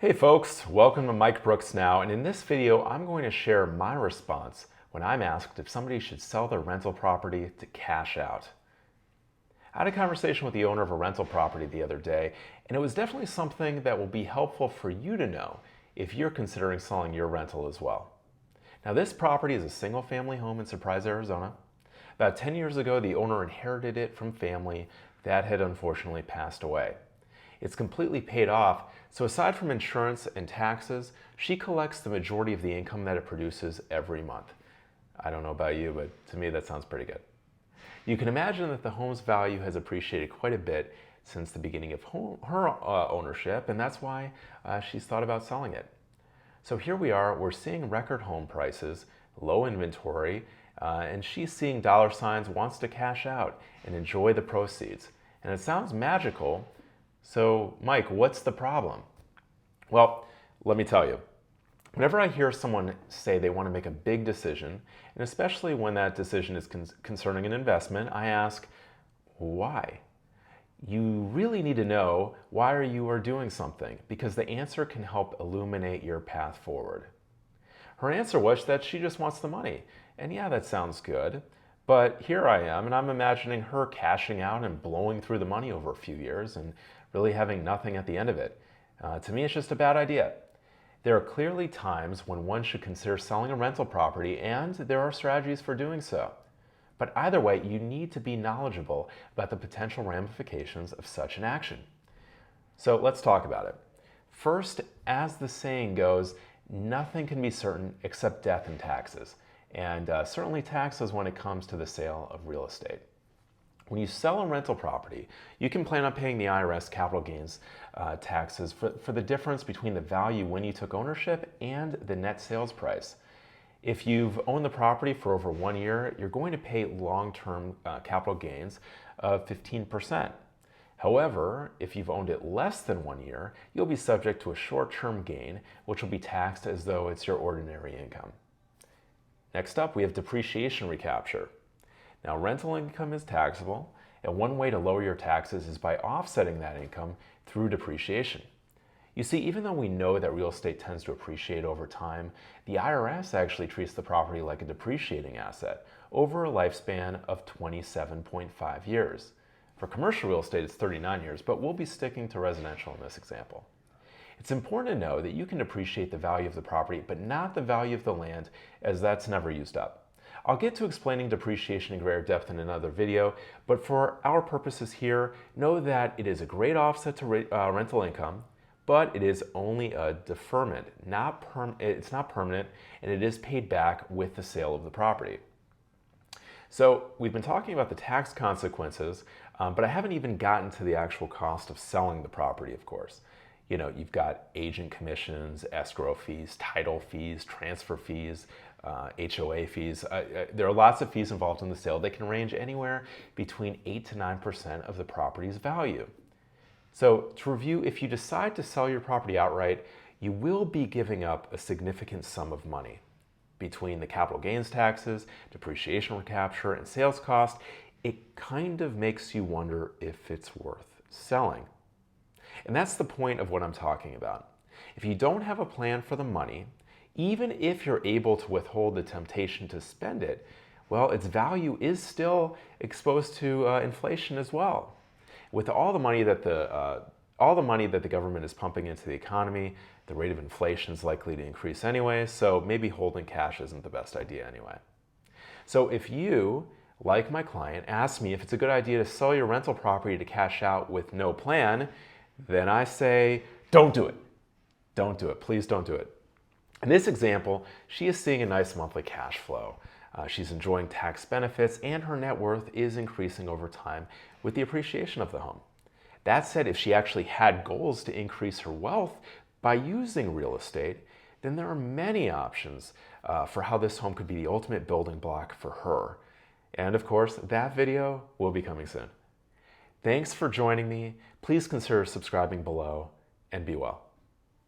Hey folks, welcome to Mike Brooks Now, and in this video I'm going to share my response when I'm asked if somebody should sell their rental property to cash out. I had a conversation with the owner of a rental property the other day, and it was definitely something that will be helpful for you to know if you're considering selling your rental as well. Now this property is a single family home in Surprise, Arizona. About 10 years ago, the owner inherited it from family that had unfortunately passed away. It's completely paid off, so aside from insurance and taxes, she collects the majority of the income that it produces every month. I don't know about you, but to me that sounds pretty good. You can imagine that the home's value has appreciated quite a bit since the beginning of her ownership, and that's why she's thought about selling it. So here we are, we're seeing record home prices, low inventory, and she's seeing dollar signs, wants to cash out and enjoy the proceeds. And it sounds magical. So, Mike, what's the problem? Well, let me tell you. Whenever I hear someone say they want to make a big decision, and especially when that decision is concerning an investment, I ask, why? You really need to know why you are doing something, because the answer can help illuminate your path forward. Her answer was that she just wants the money. And yeah, that sounds good. But here I am, and I'm imagining her cashing out and blowing through the money over a few years and really having nothing at the end of it. To me, it's just a bad idea. There are clearly times when one should consider selling a rental property, and there are strategies for doing so. But either way, you need to be knowledgeable about the potential ramifications of such an action. So let's talk about it. First, as the saying goes, nothing can be certain except death and taxes. And certainly taxes when it comes to the sale of real estate. When you sell a rental property, you can plan on paying the IRS capital gains taxes for the difference between the value when you took ownership and the net sales price. If you've owned the property for over 1 year, you're going to pay long-term capital gains of 15%. However, if you've owned it less than 1 year, you'll be subject to a short-term gain, which will be taxed as though it's your ordinary income. Next up, we have depreciation recapture. Now, rental income is taxable, and one way to lower your taxes is by offsetting that income through depreciation. You see, even though we know that real estate tends to appreciate over time, the IRS actually treats the property like a depreciating asset over a lifespan of 27.5 years. For commercial real estate, it's 39 years, but we'll be sticking to residential in this example. It's important to know that you can depreciate the value of the property, but not the value of the land, as that's never used up. I'll get to explaining depreciation in greater depth in another video, but for our purposes here, know that it is a great offset to rental income, but it is only a deferment. It's not permanent, and it is paid back with the sale of the property. So we've been talking about the tax consequences, but I haven't even gotten to the actual cost of selling the property, of course. You know, you've got agent commissions, escrow fees, title fees, transfer fees, HOA fees. There are lots of fees involved in the sale. They can range anywhere between 8 to 9% of the property's value. So to review, if you decide to sell your property outright, you will be giving up a significant sum of money. Between the capital gains taxes, depreciation recapture, and sales cost, it kind of makes you wonder if it's worth selling. And that's the point of what I'm talking about. If you don't have a plan for the money, even if you're able to withhold the temptation to spend it, well, its value is still exposed to inflation as well. With all the money that the government is pumping into the economy, the rate of inflation is likely to increase anyway, so maybe holding cash isn't the best idea anyway. So if you, like my client, ask me if it's a good idea to sell your rental property to cash out with no plan, then I say, don't do it. Don't do it. Please don't do it. In this example, she is seeing a nice monthly cash flow. She's enjoying tax benefits, and her net worth is increasing over time with the appreciation of the home. That said, if she actually had goals to increase her wealth by using real estate, then there are many options for how this home could be the ultimate building block for her. And of course, that video will be coming soon. Thanks for joining me. Please consider subscribing below, and be well.